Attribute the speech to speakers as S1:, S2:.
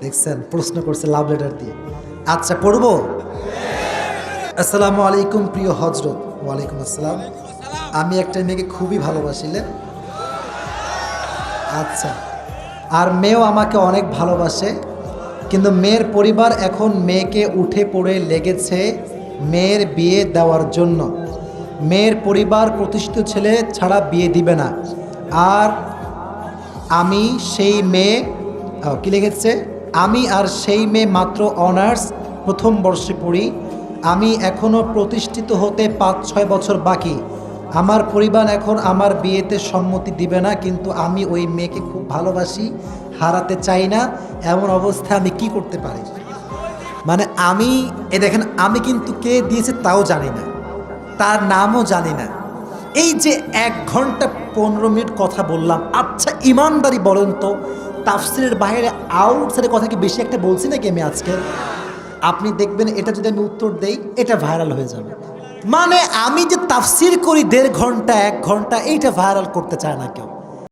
S1: দেখছেন, প্রশ্ন করছে লাভ লেটার দিয়ে। আচ্ছা, পড়বো। আসসালামু আলাইকুম প্রিয় হজরত। ওয়ালাইকুম আসসালাম। আমি একটা মেয়েকে খুবই ভালোবাসিলেন। আচ্ছা, আর মেয়েও আমাকে অনেক ভালোবাসে, কিন্তু মেয়ের পরিবার এখন মেয়েকে উঠে পড়ে লেগেছে মেয়ের বিয়ে দেওয়ার জন্য। মেয়ের পরিবার প্রতিষ্ঠিত ছেলে ছাড়া বিয়ে দিবে না। আর আমি সেই মেয়ে কি লিখেছে, আমি আর সেই মেয়ে মাত্র অনার্স প্রথম বর্ষে পড়ি। আমি এখনও প্রতিষ্ঠিত হতে 5-6 বছর বাকি। আমার পরিবার এখন আমার বিয়েতে সম্মতি দিবে না, কিন্তু আমি ওই মেয়েকে খুব ভালোবাসি, হারাতে চাই না। এমন অবস্থায় আমি কি করতে পারি? মানে আমি দেখেন, আমি কিন্তু কে দিয়েছে তাও জানি না, তার নামও জানি না। এই যে 1 ঘন্টা 15 মিনিট কথা বললাম। আচ্ছা, ইমানদারি বলেন তো, তাফসিরের বাইরে আউটসাইডের কথা কি বেশি একটা বলছি নাকি আমি আজকে? আপনি দেখবেন এটা যদি আমি উত্তর দেই, এটা ভাইরাল হয়ে যাবে। মানে আমি যে তাফসির করি 1.5 ঘন্টা 1 ঘন্টা, এইটা ভাইরাল করতে চায় না কেউ।